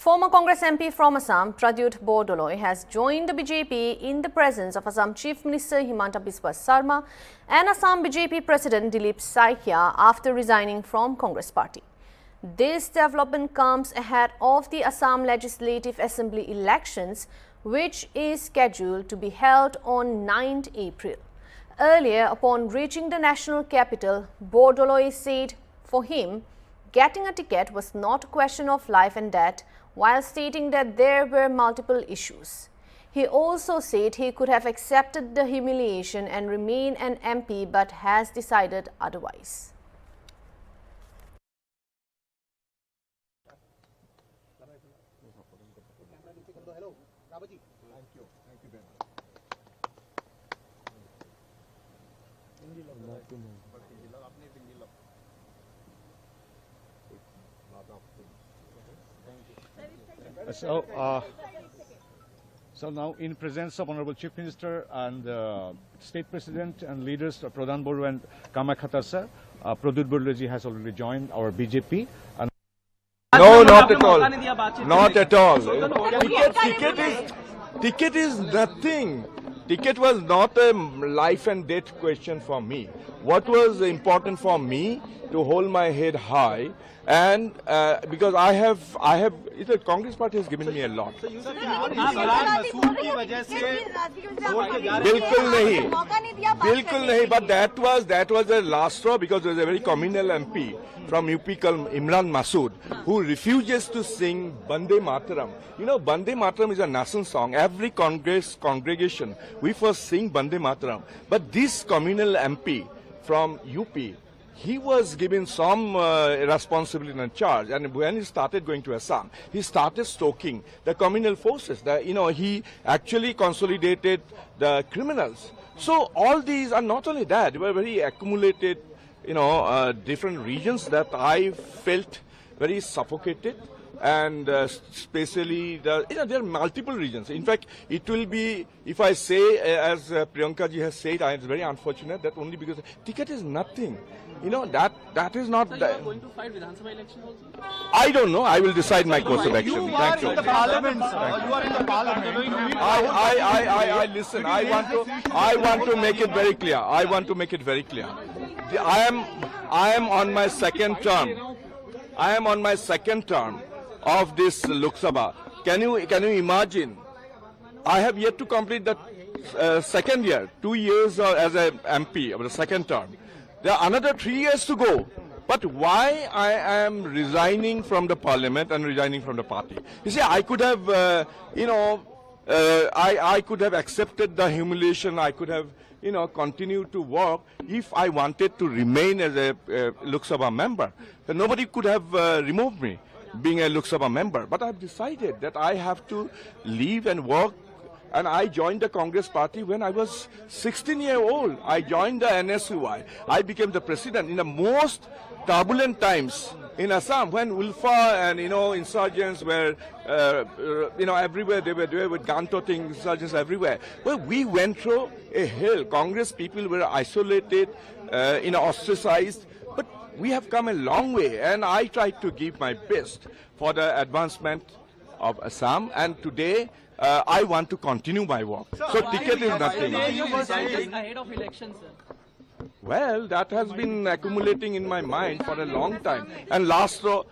Former Congress MP from Assam, Pradyut Bordoloi, has joined the BJP in the presence of Assam Chief Minister Himanta Biswa Sarma and Assam BJP President Dilip Saikia after resigning from Congress party. This development comes ahead of the Assam Legislative Assembly elections, which is scheduled to be held on 9th April. Earlier, upon reaching the national capital, Bordoloi said for him, getting a ticket was not a question of life and death, while stating that there were multiple issues. He also said he could have accepted the humiliation and remain an MP but has decided otherwise. So now, in presence of Honorable Chief Minister and State President and leaders Pradyut Bordoloi and Kamakhatar sir, Pradyut Bordoloi has already joined our BJP. And no, not at all. Not at all. Ticket is nothing. Ticket was not a life and death question for me. What was important for me to hold my head high, and because I have, the Congress party has given me a lot. बिल्कुल नहीं, but that was the last straw, because there was a very communal MP from UP called Imran Masood who refuses to sing Bande Mataram. You know, Bande Mataram is a national song. Every Congress congregation, we first sing Bande Mataram. But this communal MP from UP, he was given some responsibility and charge, and when he started going to Assam, he started stoking the communal forces. He actually consolidated the criminals. So all these are not only that, they were very accumulated, different regions that I felt very suffocated. And especially, there are multiple regions. In fact, it will be, if I say, as Priyanka ji has said, it's very unfortunate that only because ticket is nothing. That is not. So you are going to fight Vidhan Sabha election also? I don't know. I will decide my course of action. Thank you. You are in the parliament, sir. You are in the parliament. I listen. I want to make it very clear. I am on my second term. I am on my second term of this Lok Sabha. Can you imagine? I have yet to complete the second year, 2 years as an MP of the second term. There are another 3 years to go. But why I am resigning from the parliament and resigning from the party? You see, I could have, I could have accepted the humiliation. I could have, continued to work if I wanted to remain as a Lok Sabha member. Then nobody could have removed me being a Lok Sabha member. But I've decided that I have to leave and work. And I joined the Congress party when I was 16 years old. I joined the NSUI. I became the president in the most turbulent times in Assam, when Ulfa and, insurgents were, everywhere. They were there with gun-toting insurgents everywhere. Well, we went through a hell. Congress people were isolated, ostracized. But we have come a long way, and I tried to give my best for the advancement of Assam. And today, I want to continue my work. So ticket is nothing. You were saying ahead of elections, sir. Well, that has been accumulating in my mind for a long time. And last row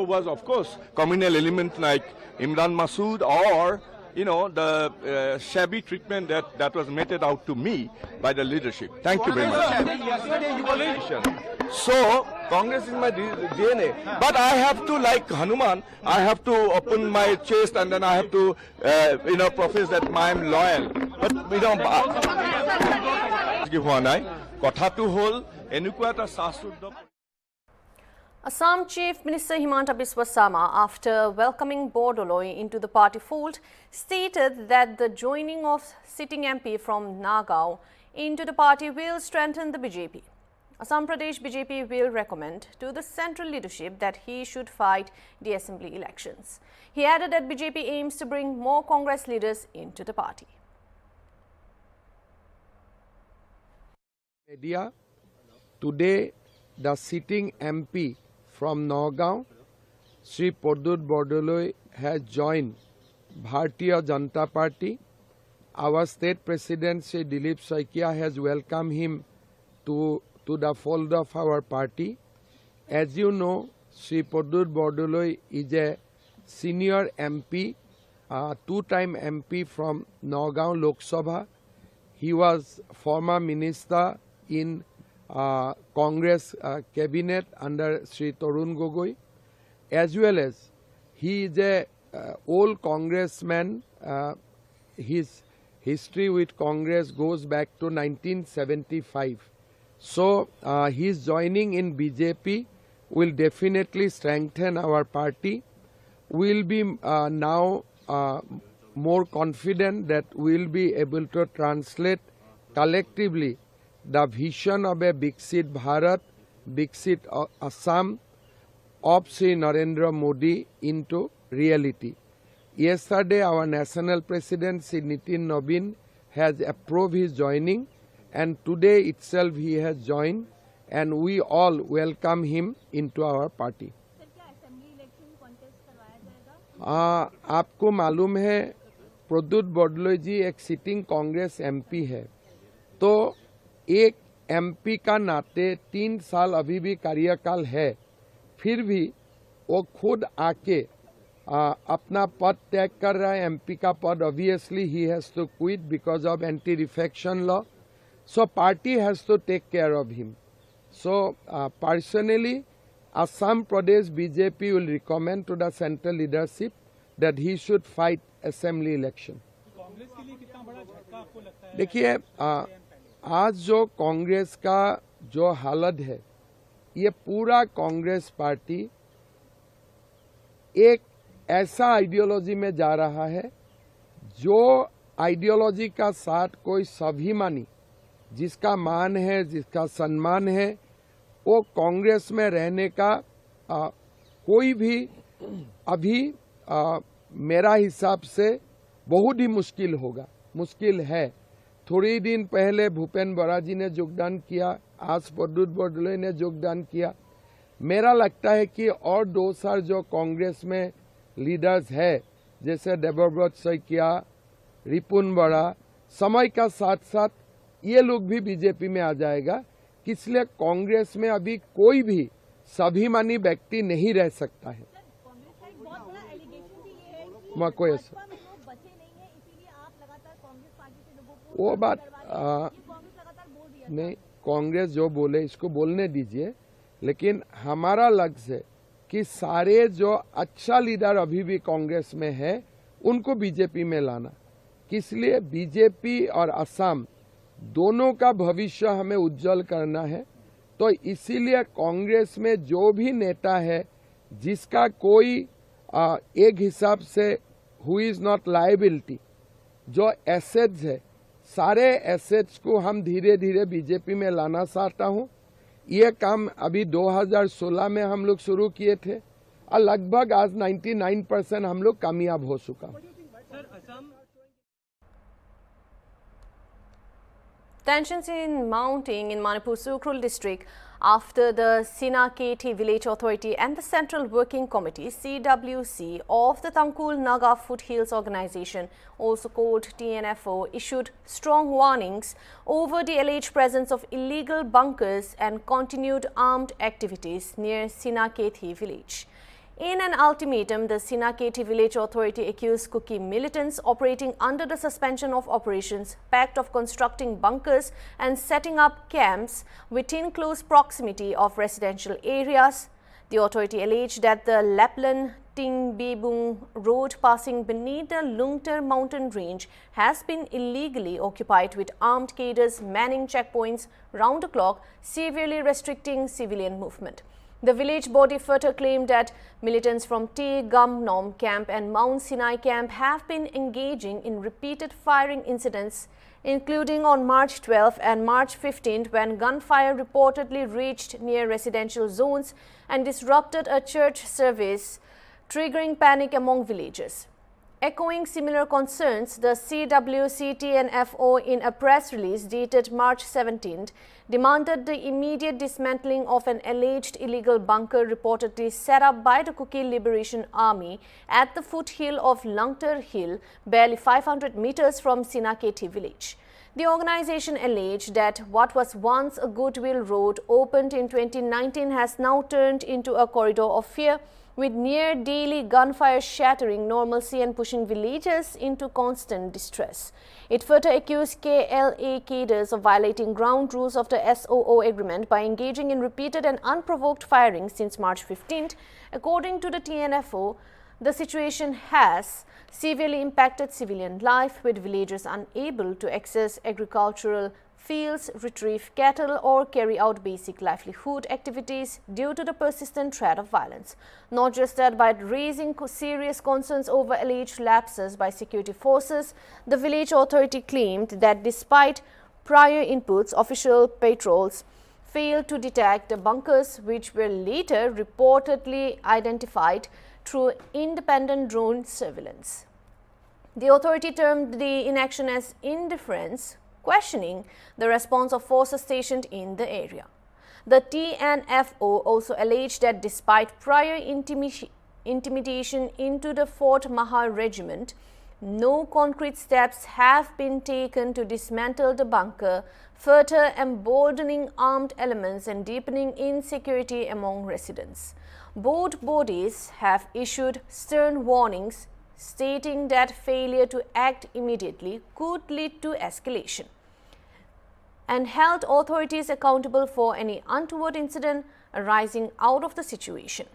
was, of course, communal element like Imran Masood, or, the shabby treatment that was meted out to me by the leadership. Thank you very much. So, Congress is my DNA. But I have to, like Hanuman, I have to open my chest and then I have to, profess that I am loyal. But, Assam Chief Minister Himanta Biswa Sarma, after welcoming Bordoloi into the party fold, stated that the joining of sitting MP from Nagaon into the party will strengthen the BJP. Assam Pradesh BJP will recommend to the central leadership that he should fight the assembly elections. He added that BJP aims to bring more Congress leaders into the party. Media, today the sitting MP from Nagaon Shri Pradyut Bordoloi has joined Bharatiya Janata Party. Our state president Shri Dilip Saikia has welcomed him to the fold of our party. As you know, Shri Pradyut Bordoloi is a senior MP, two-time MP from Nagaon Lok Sabha. He was former minister in Congress cabinet under Shri Tarun Gogoi, as well as he is a old Congressman. His history with Congress goes back to 1975. So his joining in BJP will definitely strengthen our party. We'll be now more confident that we'll be able to translate collectively the vision of a Viksit Bharat, Viksit Assam of Sri Narendra Modi into reality. Yesterday, our national president, Sri Nitin Nabin, has approved his joining, and today itself he has joined, and we all welcome him into our party. Sir, क्या assembly election contest करवाया जाएगा? आपको मालूम है प्रद्युत बड़लोई जी एक sitting Congress MP है, तो एक एमपी का नाते 3 साल अभी भी कार्यकाल है, फिर भी वो खुद आके अपना पद त्याग कर रहा है. एमपी का पद ऑब्वियसली ही has to quit because of anti defection law. So party has to take care of him. So personally Assam Pradesh BJP will recommend to the central leadership that he should fight assembly election. Congress के लिए कितना बड़ा झटका आपको लगता है? देखिए, आज जो कांग्रेस का जो हालत है, ये पूरा कांग्रेस पार्टी एक ऐसा आइडियोलॉजी में जा रहा है जो आइडियोलॉजी का साथ कोई स्वाभिमानी, जिसका मान है, जिसका सम्मान है, वो कांग्रेस में रहने का कोई भी अभी मेरा हिसाब से बहुत ही मुश्किल होगा, मुश्किल है. थोड़ी दिन पहले भूपेन बोरा जी ने योगदान किया, आज प्रद्युत बड़लोई ने योगदान किया. मेरा लगता है कि और 2 साल जो कांग्रेस में लीडर्स है, जैसे देवव्रत सैकिया, रिपुन बोरा, समय का साथ साथ ये लोग भी बीजेपी में आ जाएगा. इसलिए कांग्रेस में अभी कोई भी स्वाभिमानी व्यक्ति नहीं रह सकता है. कांग्रेस का एक बहुत बड़ा एलिगेशन भी ये है कि भाजपा में लोग बचे नहीं हैं, इसीलिए आप लगातार कांग्रेस पार्टी से लोगों को वो बात कांग्रेस लगातार बोल रही है. नहीं, कांग्रेस जो बोले इसको बोलने दीजिए, लेकिन हमारा लक्ष्य है कि सारे जो अच्छा लीडर अभी भी कांग्रेस में है उनको बीजेपी में लाना. इसलिए बीजेपी और असम दोनों का भविष्य हमें उज्जवल करना है. तो इसीलिए कांग्रेस में जो भी नेता है जिसका कोई एक हिसाब से हु इज नॉट लायबिलिटी, जो एसेट्स है, सारे एसेट्स को हम धीरे धीरे बीजेपी में लाना चाहता हूं. ये काम अभी 2016 में हम लोग शुरू किए थे और लगभग आज 99% हम लोग कामयाब हो चुका. Tensions mounting in Manipur's Ukhrul district after the Sinaketi Village Authority and the Central Working Committee CWC of the Tangkul Naga Foothills Organization, also called TNFO, issued strong warnings over the alleged presence of illegal bunkers and continued armed activities near Sinaketi village. In an ultimatum, the Sinaketi Village Authority accused Kuki militants operating under the suspension of operations pact of constructing bunkers and setting up camps within close proximity of residential areas. The authority alleged that the Laplan Tingbibung road passing beneath the Lungtar mountain range has been illegally occupied with armed cadres manning checkpoints round the clock, severely restricting civilian movement. The village body further claimed that militants from Te Gamnom camp and Mount Sinai camp have been engaging in repeated firing incidents, including on March 12 and March 15 when gunfire reportedly reached near residential zones and disrupted a church service, triggering panic among villagers. Echoing similar concerns, the CWCTNFO, in a press release dated March 17th, demanded the immediate dismantling of an alleged illegal bunker reportedly set up by the Kukil Liberation Army at the foothill of Langtar Hill, barely 500 meters from Sinaketi village. The organization alleged that what was once a goodwill road opened in 2019 has now turned into a corridor of fear, with near daily gunfire shattering normalcy and pushing villagers into constant distress. It further accused KLA cadres of violating ground rules of the SOO agreement by engaging in repeated and unprovoked firing since March 15th. According to the TNFO, the situation has severely impacted civilian life, with villagers unable to access agricultural fields, retrieve cattle or carry out basic livelihood activities due to the persistent threat of violence. Not just that, but raising serious concerns over alleged lapses by security forces, the village authority claimed that despite prior inputs, official patrols failed to detect the bunkers, which were later reportedly identified through independent drone surveillance. The authority termed the inaction as indifference, questioning the response of forces stationed in the area. The TNFO also alleged that despite prior intimidation into the 4th Maha Regiment, no concrete steps have been taken to dismantle the bunker, further emboldening armed elements and deepening insecurity among residents. Both bodies have issued stern warnings, stating that failure to act immediately could lead to escalation, and held authorities accountable for any untoward incident arising out of the situation.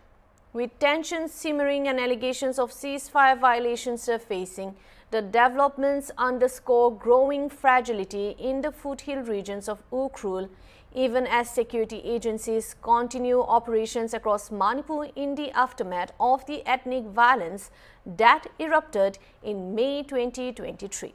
With tensions simmering and allegations of ceasefire violations surfacing, the developments underscore growing fragility in the foothill regions of Ukhrul, even as security agencies continue operations across Manipur in the aftermath of the ethnic violence that erupted in May 2023.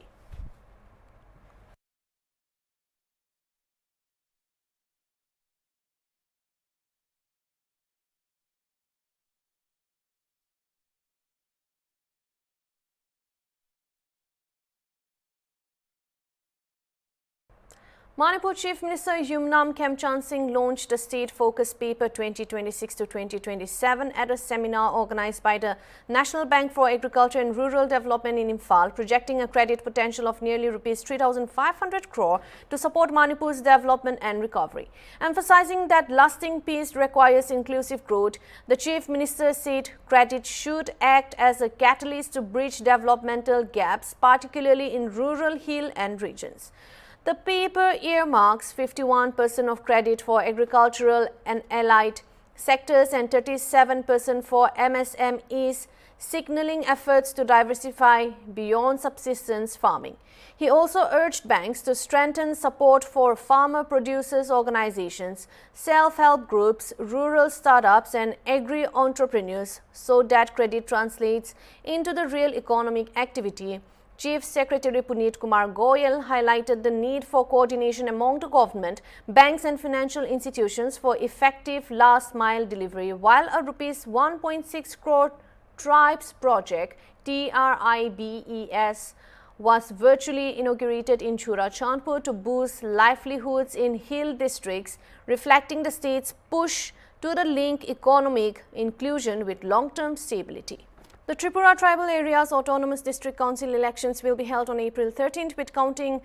Manipur Chief Minister Yumnam Khemchand Singh launched the State Focus Paper 2026 to 2027 at a seminar organized by the National Bank for Agriculture and Rural Development in Imphal, projecting a credit potential of nearly Rs 3,500 crore to support Manipur's development and recovery. Emphasizing that lasting peace requires inclusive growth, the Chief Minister said credit should act as a catalyst to bridge developmental gaps, particularly in rural hill and regions. The paper earmarks 51% of credit for agricultural and allied sectors and 37% for MSMEs, signaling efforts to diversify beyond subsistence farming. He also urged banks to strengthen support for farmer producers organizations, self-help groups, rural startups and agri-entrepreneurs so that credit translates into the real economic activity. Chief Secretary Puneet Kumar Goyal highlighted the need for coordination among the government, banks and financial institutions for effective last-mile delivery, while a Rs 1.6 crore TRIBES project, TRIBES, was virtually inaugurated in Churachandpur to boost livelihoods in hill districts, reflecting the state's push to the link economic inclusion with long-term stability. The Tripura Tribal Area's Autonomous District Council elections will be held on April 13th, with counting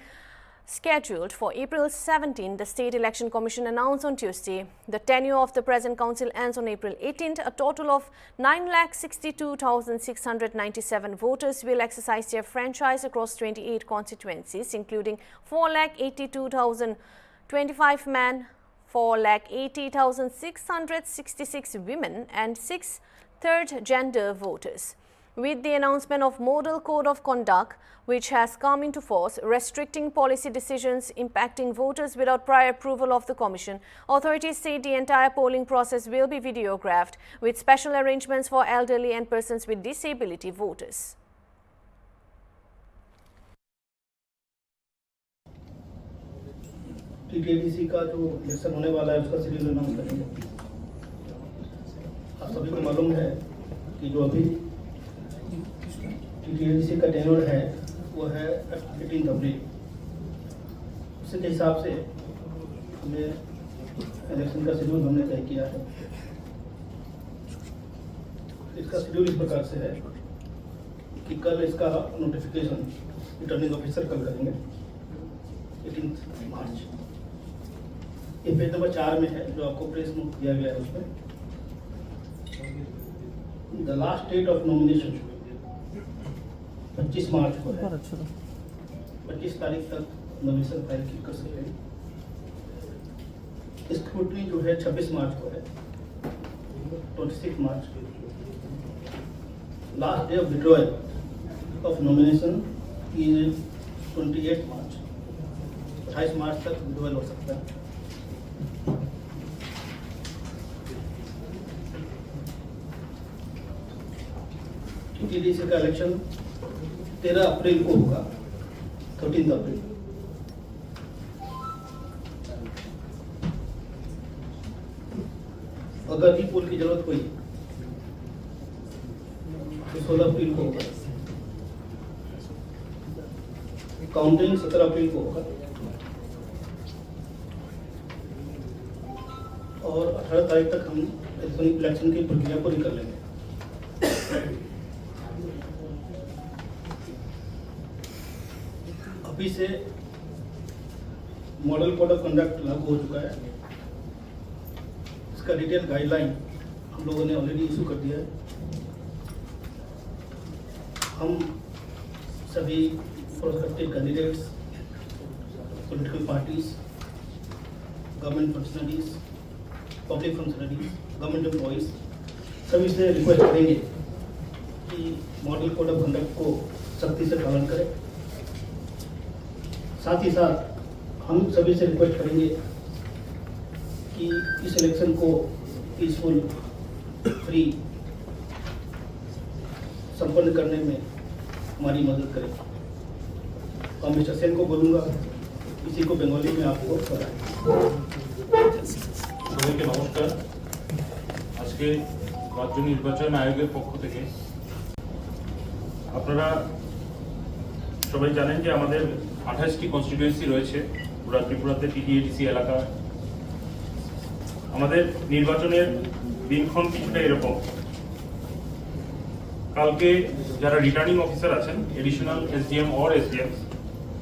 scheduled for April 17th. The State Election Commission announced on Tuesday. The tenure of the present council ends on April 18th. A total of 9,62,697 voters will exercise their franchise across 28 constituencies, including 4,82,025 men, 4,80,666 women and 6 third-gender voters. With the announcement of Model Code of Conduct, which has come into force, restricting policy decisions impacting voters without prior approval of the Commission, authorities say the entire polling process will be videographed, with special arrangements for elderly and persons with disability voters. TTADC का जो election होने वाला है उसका schedule announce करेंगे। आप सभी को मालूम है कि जो अभी टीटीडीसी का टेन्योर है वो है 18 अप्रैल। उसी के हिसाब से हमें इलेक्शन का शेड्यूल हमने तय किया है। इसका शेड्यूल इस प्रकार से है कि कल इसका नोटिफिकेशन रिटर्निंग ऑफिसर कल करेंगे 18 मार्च। ये पेज नंबर 4 में है जो आपको प्रेस नोट दिया गया है उसमें। The last date of nomination 25 March को है। 25 तारीख तक नॉमिनेशन फाइल कर सकते हैं। स्क्रूटनी जो है 26 मार्च को है। 26 March last day of withdrawal of nomination is 28 March. 28 March तक विड्रॉयल हो सकता है। टीटीडीसी का इलेक्शन 13 अप्रैल को होगा, 13 अप्रैल। अगर भी पोल की जरूरत हुई तो 16 अप्रैल को होगा। काउंटिंग 17 अप्रैल को होगा और 18 तारीख तक हम इलेक्ट्रॉनिक इलेक्शन की प्रक्रिया पूरी कर लेंगे। अभी से मॉडल कोड ऑफ कंडक्ट लागू हो चुका है। इसका डिटेल गाइडलाइन हम लोगों ने ऑलरेडी इशू कर दिया है। हम सभी prospective candidates, political parties, government functionaries, public functionaries, government employees सभी से रिक्वेस्ट करेंगे कि मॉडल कोड ऑफ कंडक्ट को सख्ती से पालन करें। साथ ही साथ हम सभी से रिक्वेस्ट करेंगे कि इस इलेक्शन को पीसफुल, फ्री संपन्न करने में हमारी मदद करें। और मिस्टर सेन को बोलूँगा इसी को बंगाली में आपको बताएं। সবাইকে নমস্কার। আজকে রাজ্য নির্বাচন আয়োগের পক্ষ থেকে আপনারা সবাই জানেন যে আমাদের 28টি কনস্টিটিউয়েন্সি রয়েছে পুরা ত্রিপুরাতে টিটিএডিসি এলাকা। আমাদের নির্বাচনের দিনক্ষণ কিছুটা এরকম। কালকে যারা রিটার্নিং অফিসার আছেন, এডিশনাল এসডিএম অর এসডিএম,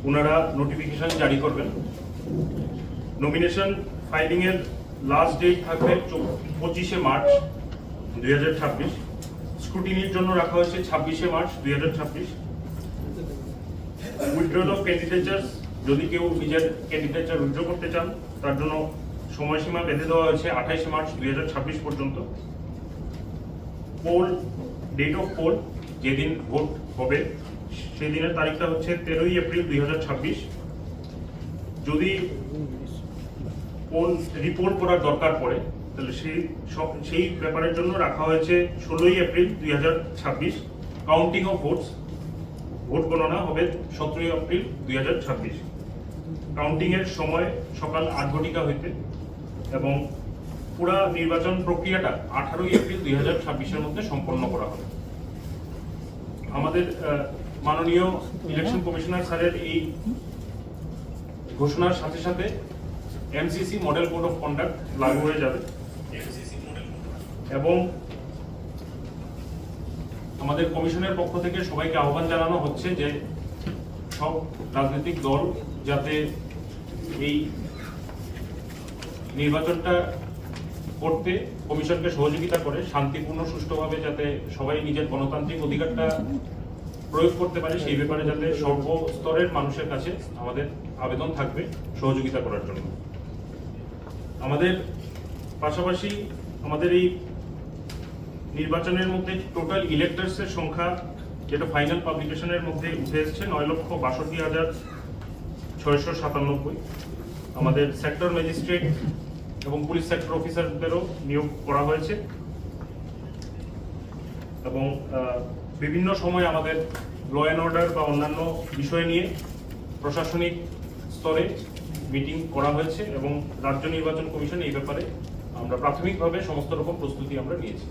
ওনারা নোটিফিকেশন জারি করবেন। নমিনেশন ফাইলিং এর লাস্ট ডেট থাকবে 25 মার্চ 2026। স্ক্রুটিনির জন্য রাখা হয়েছে 26 মার্চ 2026। উইথড্রল অফ ক্যান্ডিডেচার্স, যদি কেউ নিজের ক্যান্ডিডেচার উইথড্র করতে চান তার জন্য সময়সীমা বেঁধে দেওয়া হয়েছে 28 মার্চ 2026 পর্যন্ত। পোল, ডেট অফ পোল, যেদিন ভোট হবে সেই দিনের তারিখটা হচ্ছে 13 এপ্রিল 2026। যদি পোল রিপোর্ট করার দরকার পড়ে তাহলে সেই ব্যাপারের জন্য রাখা হয়েছে 16 April 2026। Counting of votes, vote গণনা হবে 17 এপ্রিল 2026। কাউন্টিং এর সময় সকাল 8 ঘটিকা হইতে এবং পুরা নির্বাচন প্রক্রিয়াটা 18 এপ্রিল 2026-এর মধ্যে সম্পন্ন করা হবে। আমাদের মাননীয় ইলেকশন কমিশনার স্যারের এই ঘোষণার সাথে সাথে MCC model code of conduct লাগু হয়ে যাবে এবং আমাদের কমিশনের পক্ষ থেকে সবাইকে আহ্বান জানানো হচ্ছে যে সব রাজনৈতিক দল যাতে এই নির্বাচনটা করতে কমিশনকে সহযোগিতা করে শান্তিপূর্ণ সুষ্ঠুভাবে যাতে সবাই নিজের গণতান্ত্রিক অধিকারটা প্রয়োগ করতে পারে সেই ব্যাপারে যাতে সর্বস্তরের মানুষের কাছে আমাদের আবেদন থাকবে সহযোগিতা করার জন্য। আমাদের পাশাপাশি আমাদের এই নির্বাচনের মধ্যে টোটাল ইলেক্টরসের সংখ্যা যেটা ফাইনাল পাবলিকেশনের মধ্যে উঠে এসেছে 9,62,697। আমাদের সেক্টর ম্যাজিস্ট্রেট এবং পুলিশ সেক্টর অফিসারদেরও নিয়োগ করা হয়েছে এবং বিভিন্ন সময় আমাদের ল অ্যান্ড অর্ডার বা অন্যান্য বিষয় নিয়ে প্রশাসনিক স্তরে মিটিং করা হয়েছে এবং রাজ্য নির্বাচন কমিশন এই ব্যাপারে আমরা প্রাথমিকভাবে সমস্ত রকম প্রস্তুতি আমরা নিয়েছি।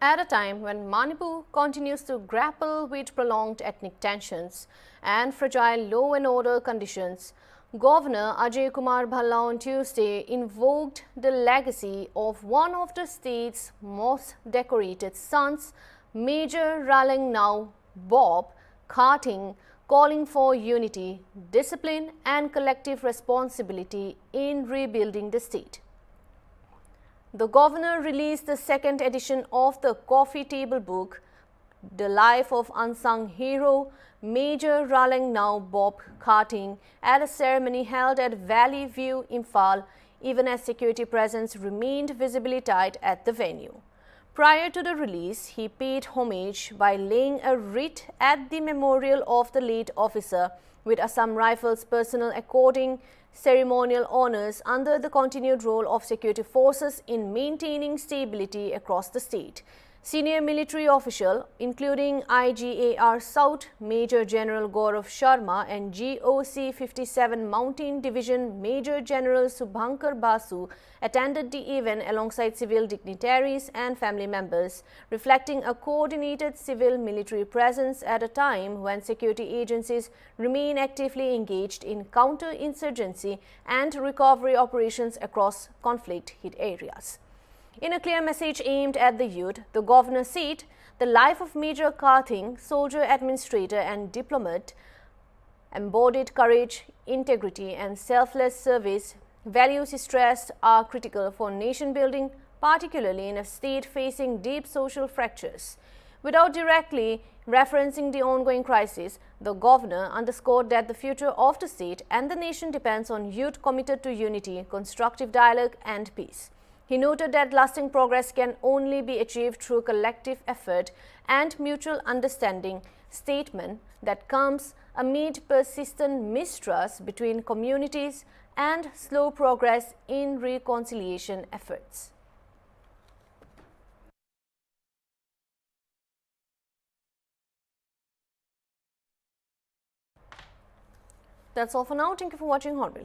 At a time when Manipur continues to grapple with prolonged ethnic tensions and fragile law and order conditions, Governor Ajay Kumar Bhalla on Tuesday invoked the legacy of one of the state's most decorated sons, Major Ralangnau Bob Karting, calling for unity, discipline and collective responsibility in rebuilding the state. The governor released the second edition of the coffee table book, The Life of Unsung Hero Major Ralangnau Bob Karting, at a ceremony held at Valley View, Imphal, even as security presence remained visibly tight at the venue. Prior to the release, he paid homage by laying a wreath at the memorial of the late officer, with Assam Rifles personnel according ceremonial honors under the continued role of security forces in maintaining stability across the state. Senior military official, including IGAR South Major General Gaurav Sharma and GOC 57 Mountain Division Major General Subhankar Basu, attended the event alongside civil dignitaries and family members, reflecting a coordinated civil-military presence at a time when security agencies remain actively engaged in counter-insurgency and recovery operations across conflict-hit areas. In a clear message aimed at the youth, the governor said the life of Major Karting, soldier, administrator and diplomat, embodied courage, integrity and selfless service. Values he stressed are critical for nation building, particularly in a state facing deep social fractures. Without directly referencing the ongoing crisis, the governor underscored that the future of the state and the nation depends on youth committed to unity, constructive dialogue and peace. He noted that lasting progress can only be achieved through collective effort and mutual understanding, statement that comes amid persistent mistrust between communities and slow progress in reconciliation efforts. That's all for now. Thank you for watching Hornbill.